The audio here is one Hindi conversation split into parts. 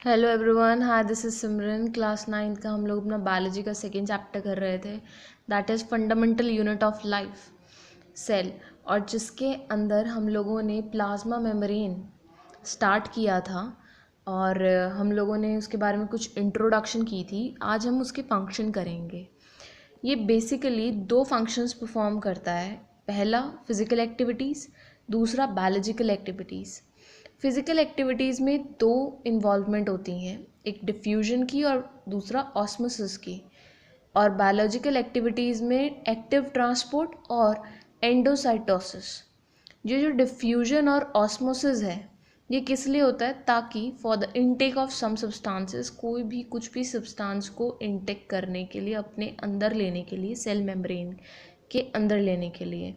Hello everyone, hi this is Simran. Class 9 का हम लोग अपना बायोलॉजी का सेकेंड चैप्टर कर रहे थे, that is fundamental unit of life, cell. और जिसके अंदर हम लोगों ने प्लाज्मा मेम्ब्रेन स्टार्ट किया था और हम लोगों ने उसके बारे में कुछ इंट्रोडक्शन की थी। आज हम उसके फंक्शन करेंगे। ये बेसिकली दो फंक्शंस परफॉर्म करता है। पहला फिज़िकल एक्टिविटीज़, दूसरा बायोलॉजिकल एक्टिविटीज़। फिज़िकल एक्टिविटीज़ में दो इन्वॉल्वमेंट होती हैं, एक डिफ्यूजन की और दूसरा ऑस्मोसिस की। और बायोलॉजिकल एक्टिविटीज़ में एक्टिव ट्रांसपोर्ट और एंडोसाइटोसिस। ये जो डिफ्यूजन और ऑस्मोसिस है ये किस लिए होता है, ताकि for the intake of some substances, कोई भी कुछ भी सब्सटेंस को इनटेक करने के लिए, अपने अंदर लेने के लिए, सेल मेम्ब्रेन के अंदर लेने के लिए,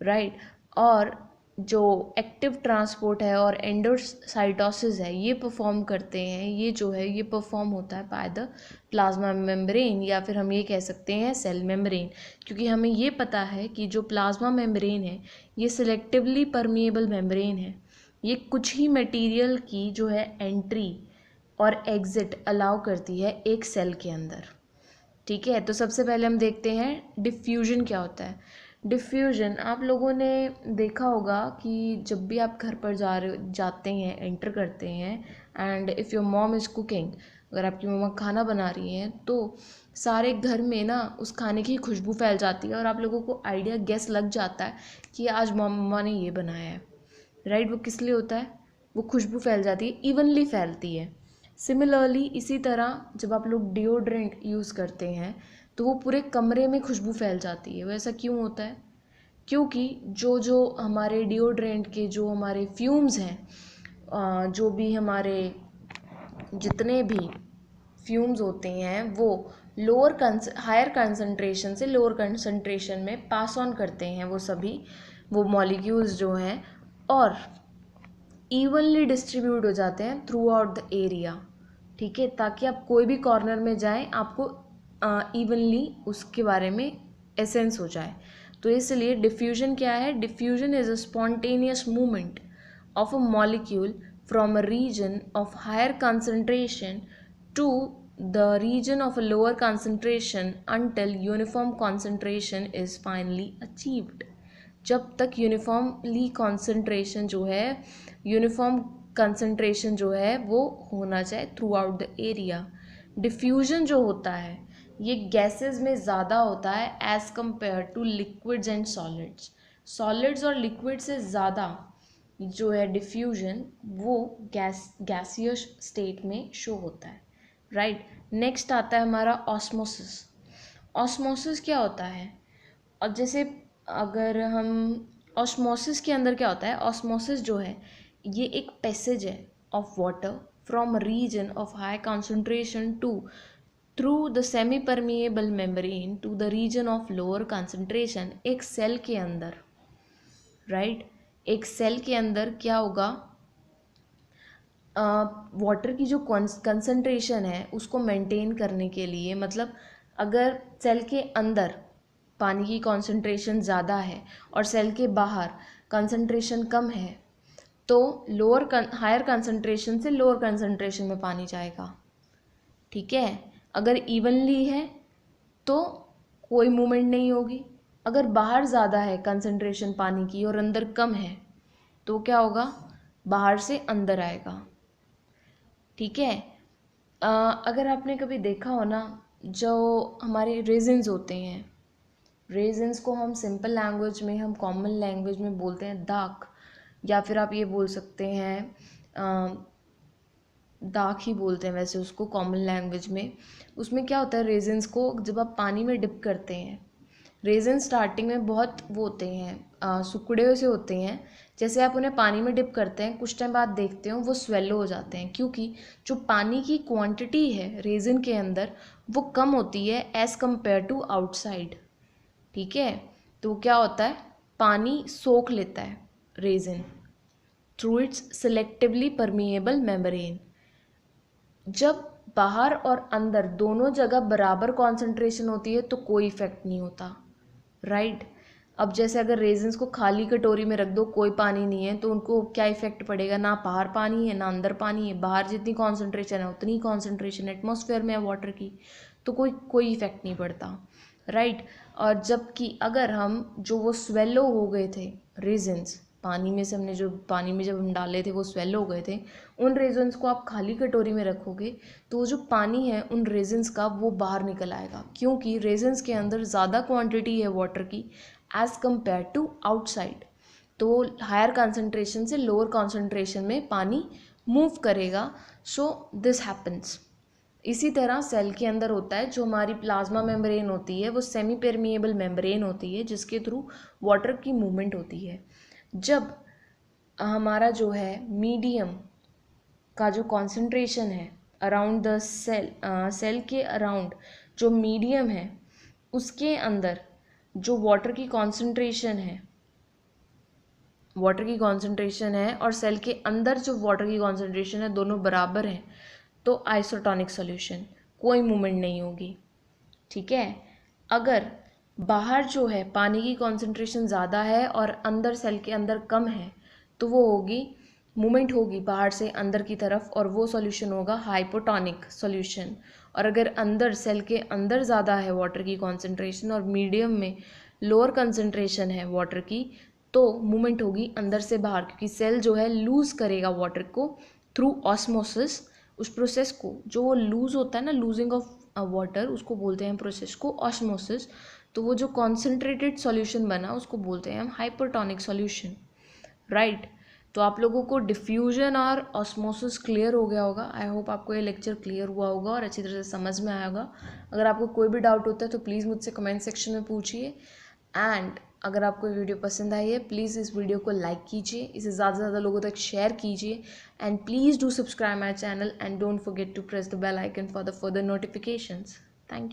राइट। और जो एक्टिव ट्रांसपोर्ट है और एंडोसाइटोसिस है ये परफॉर्म करते हैं, ये जो है ये परफॉर्म होता है बाय द प्लाज्मा मेम्ब्रेन, या फिर हम ये कह सकते हैं सेल मेम्ब्रेन। क्योंकि हमें ये पता है कि जो प्लाज्मा मेम्ब्रेन है ये सिलेक्टिवली परमिएबल मेम्ब्रेन है। ये कुछ ही मटेरियल की जो है एंट्री और एग्जिट अलाउ करती है एक सेल के अंदर। ठीक है, तो सबसे पहले हम देखते हैं डिफ्यूजन क्या होता है। डिफ्यूजन आप लोगों ने देखा होगा कि जब भी आप घर पर जाते हैं, एंटर करते हैं, and if your mom is cooking, अगर आपकी मम्मा खाना बना रही हैं तो सारे घर में ना उस खाने की खुशबू फैल जाती है और आप लोगों को आइडिया गेस लग जाता है कि आज मम्मा ने ये बनाया है, राइट। वो किस लिए होता है, वो खुशबू फैल जाती है, इवनली फैलती है। सिमिलरली इसी तरह जब आप लोग डिओड्रेंट यूज़ करते हैं तो वो पूरे कमरे में खुशबू फैल जाती है। वो ऐसा क्यों होता है, क्योंकि जो जो हमारे डिओड्रेंट के जो हमारे फ्यूम्स हैं, जो भी हमारे जितने भी फ्यूम्स होते हैं वो हायर कंसंट्रेशन से लोअर कंसंट्रेशन में पास ऑन करते हैं वो मॉलिक्यूल्स जो हैं, और इवनली डिस्ट्रीब्यूट हो जाते हैं थ्रू आउट द एरिया। ठीक है, ताकि आप कोई भी कॉर्नर में जाएं आपको इवनली उसके बारे में एसेंस हो जाए। तो इसलिए डिफ्यूजन क्या है, diffusion is a spontaneous movement of a molecule from a region of higher concentration to the region of a lower concentration until uniform concentration is finally achieved। जब तक यूनिफॉर्मली कंसंट्रेशन जो है, यूनिफॉर्म कंसंट्रेशन जो है वो होना चाहिए through out the area. Diffusion जो होता है ये गैसेस में ज़्यादा होता है as compare two liquids and solids. Solids और लिक्विड से ज़्यादा जो है डिफ्यूजन वो गैसियस स्टेट में शो होता है, राइट। नेक्स्ट आता है हमारा ऑस्मोसिस। ऑस्मोसिस क्या होता है, और जैसे अगर हम ऑस्मोसिस के अंदर क्या होता है, ऑस्मोसिस जो है ये एक पैसेज है of water from region of high concentration to through the semi permeable membrane to the region of lower concentration. एक सेल के अंदर, राइट, एक सेल के अंदर क्या होगा, वाटर की जो कंसंट्रेशन है उसको मेंटेन करने के लिए, मतलब अगर सेल के अंदर पानी की कंसंट्रेशन ज़्यादा है और सेल के बाहर कंसंट्रेशन कम है तो हायर कंसंट्रेशन से लोअर कंसंट्रेशन में पानी जाएगा। ठीक है, अगर इवनली है तो कोई मूवमेंट नहीं होगी। अगर बाहर ज़्यादा है कंसंट्रेशन पानी की और अंदर कम है तो क्या होगा, बाहर से अंदर आएगा। ठीक है, अगर आपने कभी देखा हो ना, जो हमारे रेजिन्स होते हैं, रेजिन्स को हम सिंपल लैंग्वेज में, हम कॉमन लैंग्वेज में बोलते हैं दाख, या फिर आप ये बोल सकते हैं दाख ही बोलते हैं वैसे उसको कॉमन लैंग्वेज में। उसमें क्या होता है, रेजिन्स को जब आप पानी में डिप करते हैं, रेजिन स्टार्टिंग में बहुत वो होते हैं, सुखड़े से होते हैं। जैसे आप उन्हें पानी में डिप करते हैं कुछ टाइम बाद देखते हो वो स्वेलो हो जाते हैं, क्योंकि जो पानी की क्वांटिटी है रेजिन के अंदर वो कम होती है एज़ कम्पेयर टू आउटसाइड। ठीक है, तो क्या होता है, पानी सोख लेता है resin through it's selectively permeable membrane. जब बाहर और अंदर दोनों जगह बराबर कॉन्सेंट्रेशन होती है तो कोई इफेक्ट नहीं होता, राइट। अब जैसे अगर रेजिन्स को खाली कटोरी में रख दो, कोई पानी नहीं है, तो उनको क्या इफेक्ट पड़ेगा? ना बाहर पानी है ना अंदर पानी है, बाहर जितनी कॉन्सेंट्रेशन है उतनी कॉन्सेंट्रेशन एटमॉस्फेयर में है वाटर की, तो कोई इफेक्ट नहीं पड़ता, राइट। और जबकि अगर हम जो वो स्वेलो हो गए थे रेजिन्स, पानी में से हमने जो पानी में जब हम डाले थे वो स्वेलो हो गए थे, उन रेजिन्स को आप खाली कटोरी में रखोगे तो वो जो पानी है उन रेजिन्स का वो बाहर निकल आएगा, क्योंकि रेजिन्स के अंदर ज़्यादा क्वांटिटी है वाटर की एज़ कम्पेयर टू आउटसाइड। तो वो हायर कंसनट्रेशन से लोअर कंसनट्रेशन में पानी मूव करेगा। So this happens. इसी तरह सेल के अंदर होता है, जो हमारी प्लाज्मा मेम्ब्रेन होती है वो सेमी परमिएबल मेम्ब्रेन होती है जिसके थ्रू वाटर की मूवमेंट होती है। जब हमारा जो है मीडियम का जो कॉन्सेंट्रेशन है अराउंड द सेल के अराउंड जो मीडियम है उसके अंदर जो वाटर की कॉन्सेंट्रेशन है और सेल के अंदर जो वाटर की कॉन्सेंट्रेशन है दोनों बराबर हैं, तो आइसोटोनिक सॉल्यूशन, कोई मूवमेंट नहीं होगी, ठीक है। अगर बाहर जो है पानी की कॉन्सेंट्रेशन ज़्यादा है और अंदर सेल के अंदर कम है, तो वो होगी मूवमेंट होगी बाहर से अंदर की तरफ, और वो सॉल्यूशन होगा हाइपोटोनिक सॉल्यूशन। और अगर अंदर सेल के अंदर ज़्यादा है वाटर की कॉन्सेंट्रेशन और मीडियम में लोअर कंसंट्रेशन है वाटर की, तो मूवमेंट होगी अंदर से बाहर, क्योंकि सेल जो है लूज़ करेगा वाटर को थ्रू ऑस्मोसिस। उस प्रोसेस को जो वो लूज़ होता है ना, लूजिंग ऑफ वाटर, उसको बोलते हैं प्रोसेस को ऑस्मोसिस। तो वो जो कॉन्सेंट्रेटेड सॉल्यूशन बना उसको बोलते हैं हम हाइपरटोनिक सॉल्यूशन, राइट। तो आप लोगों को डिफ्यूजन और ऑस्मोसिस क्लियर हो गया होगा। आई होप आपको ये लेक्चर क्लियर हुआ होगा और अच्छी तरह से समझ में आया होगा। अगर आपको कोई भी डाउट होता है तो प्लीज़ मुझसे कमेंट सेक्शन में पूछिए। एंड अगर आपको ये वीडियो पसंद आई है प्लीज़ इस वीडियो को लाइक कीजिए, इसे ज़्यादा से ज़्यादा लोगों तक शेयर कीजिए, and please do subscribe my channel and don't forget to press the bell icon for the further notifications. Thank you.